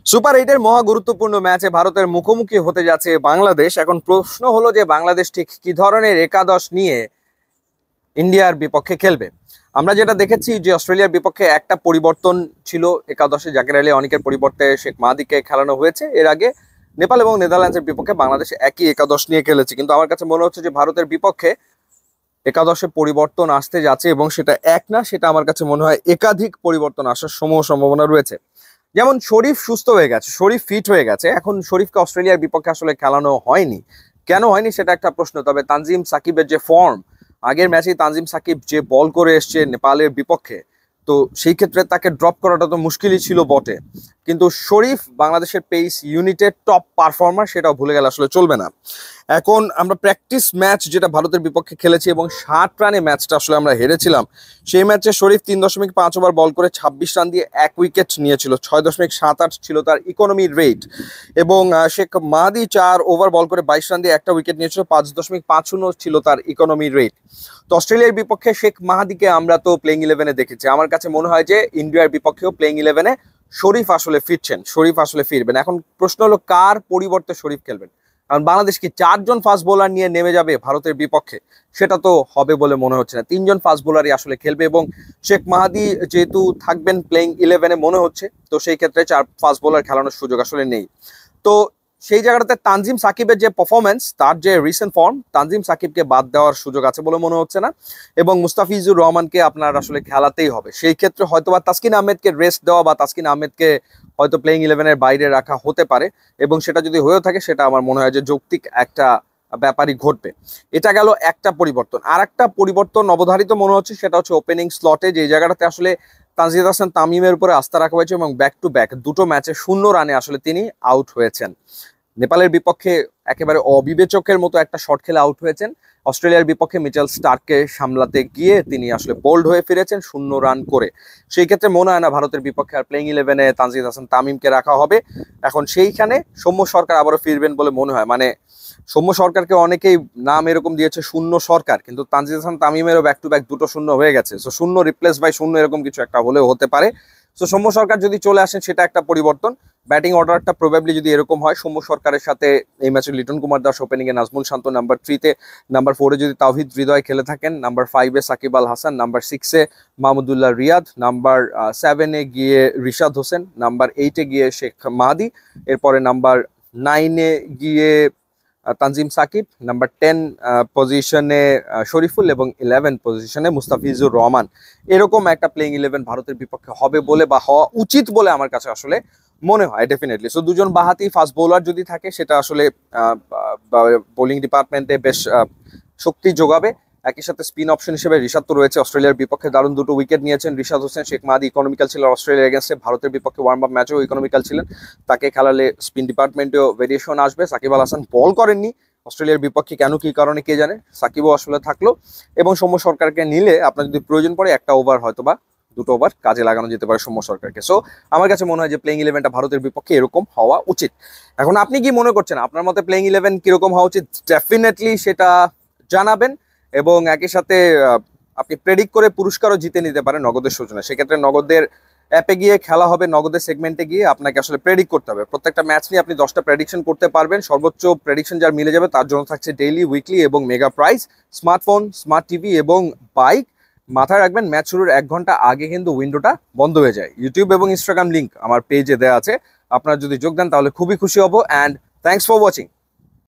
Super এইটের মহা গুরুত্বপূর্ণ ম্যাচে ভারতের মুখোমুখি হতে যাচ্ছে বাংলাদেশ। এখন প্রশ্ন হলো যে বাংলাদেশ ঠিক কি ধরনের একাদশ নিয়ে ইন্ডিয়ার বিপক্ষে খেলবে। আমরা যেটা দেখেছি যে অস্ট্রেলিয়ার বিপক্ষে একটা পরিবর্তন ছিল একাদশে, জাকির আলী অনেকের পরিবর্তে শেখ মাহাদিকে খেলানো হয়েছে। এর আগে নেপাল এবং নেদারল্যান্ডসের বিপক্ষে বাংলাদেশ একই একাদশ নিয়ে খেলেছে, কিন্তু আমার কাছে মনে হচ্ছে যে ভারতের বিপক্ষে একাদশে পরিবর্তন আসতে যাচ্ছে এবং সেটা এক না, সেটা আমার কাছে মনে হয় একাধিক পরিবর্তন আসার সম্ভাবনা রয়েছে। যেমন শরীফ সুস্থ হয়ে গেছে, শরীফ ফিট হয়ে গেছে, এখন শরীফকে অস্ট্রেলিয়ার বিপক্ষে আসলে খেলানো হয়নি। কেন হয়নি সেটা একটা প্রশ্ন। তবে তানজিম সাকিবের যে ফর্ম, আগের ম্যাচেই তানজিম সাকিব যে বল করে এসছে নেপালের বিপক্ষে, তো সেই ক্ষেত্রে তাকে ড্রপ করাটা তো মুশকিলই ছিল বটে। কিন্তু শরীফ বাংলাদেশের পেস ইউনিটের টপ পারফর্মার, সেটাও ভুলে গেলে আসলে চলবে না। এখন আমরা প্র্যাকটিস ম্যাচ যেটা ভারতের বিপক্ষে খেলেছি এবং 60 রানে ম্যাচটা আসলে আমরা হেরেছিলাম, সেই ম্যাচে শরীফ 3.5 ওভার বল করে 26 রান দিয়ে 1 উইকেট নিয়েছিল। 6.78 ছিল তার ইকোনমি রেট। এবং শেখ মাহাদি 4 ওভার বল করে 22 রান দিয়ে একটা উইকেট নিয়েছিল। 5.50 ছিল তার ইকোনমি রেট। তো অস্ট্রেলিয়ার বিপক্ষে শেখ মাহাদিকে আমরা তো প্লেইং 11-এ দেখেছি। আমার কাছে মনে হয় যে ইন্ডিয়ার বিপক্ষেও প্লেইং 11-এ শরীফ আসলে ফিরছেন, শরীফ আসলে ফিরবেন। এখন প্রশ্ন হলো কার পরিবর্তে শরীফ খেলবেন। কারণ বাংলাদেশ কি 4 জন ফাস্ট বোলার নিয়ে নেমে যাবে ভারতের বিপক্ষে? সেটা তো হবে বলে মনে হচ্ছে না। 3 জন ফাস্ট বোলারই আসলে খেলবে এবং শেখ মাহাদি যেহেতু থাকবেন প্লেইং 11-এ মনে হচ্ছে, তো সেই ক্ষেত্রে 4 ফাস্ট বোলার খেলানোর সুযোগ আসলে নেই। তো সেই জায়গাটাতে তানজিম সাকিবের যে পারফরমেন্স, তার যে রিসেন্ট ফর্ম, তানজিম সাকিবকে বাদ দেওয়ার সুযোগ আছে বলে মনে হচ্ছে না। এবং মুস্তাফিজুর রহমানকে আপনার আসলে খেলাতেই হবে। সেই ক্ষেত্রে হয়তোবা তাসকিন আহমেদকে রেস্ট দেওয়া বা তাসকিন আহমেদকে হয়তো প্লেইং 11-এর বাইরে রাখা হতে পারে। এবং সেটা যদি হয়েও থাকে, সেটা আমার মনে হয় যে যৌক্তিক একটা ব্যাপারই ঘটবে। এটা গেল একটা পরিবর্তন। আর একটা পরিবর্তন অবধারিত মনে হচ্ছে, সেটা হচ্ছে ওপেনিং স্লটে, যে জায়গাটাতে আসলে তানজিদ হাসান তামিমের উপরে আস্থা রাখা হয়েছে এবং ব্যাক টু ব্যাক 2টো ম্যাচে 0 রানে আসলে তিনি আউট হয়েছেন। নেপালের বিপক্ষে একেবারে অবিবেচকের মতো একটা শট খেলে আউট হয়েছেন। অস্ট্রেলিয়ার বিপক্ষে মিচেল স্টার্ককে সামলাতে গিয়ে তিনি আসলে বোল্ড হয়ে ফিরেছেন 0 রান করে। সেই ক্ষেত্রে মনে হয় না ভারতের বিপক্ষে আর প্লেইং 11-এ তানজিদ হাসান তামিমকে রাখা হবে। এখন সেইখানে সৌম্য সরকার আবারও ফিরবেন বলে মনে হয়। মানে সৌম্য সরকারকে অনেকেই নাম এরকম দিয়েছে শূন্য সরকার, কিন্তু তানজিদ হাসান তামিমেরও ব্যাক টু ব্যাক 2টো 0 হয়ে গেছে। সো 0 রিপ্লেস বাই 0 এরকম কিছু একটা হলেও হতে পারে। সো সৌম্য সরকার যদি চলে আসেন, সেটা একটা পরিবর্তন। ব্যাটিং অর্ডারটা প্রবাবলি যদি এরকম হয়, সৌম্য সরকারের সাথে এই ম্যাচে লিটন কুমার দাস ওপেনিংয়ে, নাজমুল শান্ত নাম্বার 3-তে, নাম্বার 4-এ যদি তাওহিদ হৃদয় খেলে থাকেন, number 5-এ Shakib Al Hasan, number 6-এ Mahmudullah Riyad, number 7-এ গিয়ে রিশাদ হোসেন, নাম্বার 8-এ গিয়ে শেখ মাহাদি, এরপরে নাম্বার 9-এ গিয়ে তানজিম সাকিব, নাম্বার 10 পজিশনে শরীফুল এবং 11 পজিশনে মুস্তাফিজুর রহমান। এরকম একটা প্লেইং 11 ভারতের বিপক্ষে হবে বলে বা হওয়া উচিত বলে আমার কাছে আসলে মনে হয় ডেফিনেটলি। সো 2 জন বাহাতি ফাস্ট বোলার যদি থাকে, সেটা আসলে বোলিং ডিপার্টমেন্টে বেশ শক্তি যোগাবে। একই সাথে স্পিন অপশন হিসেবে রিশাদ তো রয়েছে। অস্ট্রেলিয়ার বিপক্ষে দারুণ 2টো উইকেট নিয়েছেন রিশাদ হোসেন। শেখ মাহাদি ইকোনমিক্যাল ছিলেন অস্ট্রেলিয়ার এগেন্স্টে। ভারতের বিপক্ষে ওয়ার্ম আপ ম্যাচেও ইকোনমিক্যাল ছিলেন। তাকে খেলালে স্পিন ডিপার্টমেন্টেও ভেরিয়েশন আসবে। সাকিব আল হাসান বল করেননি অস্ট্রেলিয়ার বিপক্ষে, কেন কি কারণে কে জানে। সাকিবও আসলে থাকলো। এবং সৌম্য সরকারকে নিলে আপনার যদি প্রয়োজন পড়ে, একটা ওভার হয়তোবা 2টো ওভার কাজে লাগানো যেতে পারে সৌম্য সরকারকে। সো আমার কাছে মনে হয় যে প্লেইং 11টা ভারতের বিপক্ষে এরকম হওয়া উচিত। এখন আপনি কি মনে করছেন, আপনার মতে প্লেইং 11 কিরকম হওয়া উচিত? ডেফিনেটলি সেটা জানাবেন। এবং একই সাথে আপনি প্রেডিক্ট করে পুরস্কারও জিতে নিতে পারেন নগদের সূচনা। সেক্ষেত্রে নগদের অ্যাপে গিয়ে খেলা হবে, নগদের সেগমেন্টে গিয়ে আপনাকে আসলে প্রেডিক্ট করতে হবে। প্রত্যেকটা ম্যাচ নিয়ে আপনি 10টা প্রেডিকশন করতে পারবেন। সর্বোচ্চ প্রেডিকশন যার মিলে যাবে তার জন্য থাকছে ডেইলি, উইকলি এবং mega prize, smartphone, smart TV এবং বাইক। মাথায় রাখবেন, ম্যাচ শুরুর 1 ঘন্টা আগে কিন্তু উইন্ডোটা বন্ধ হয়ে যায়। ইউটিউব এবং ইনস্টাগ্রাম লিঙ্ক আমার পেজে দেওয়া আছে। আপনারা যদি যোগ দেন তাহলে খুবই খুশি হব। And thanks for watching.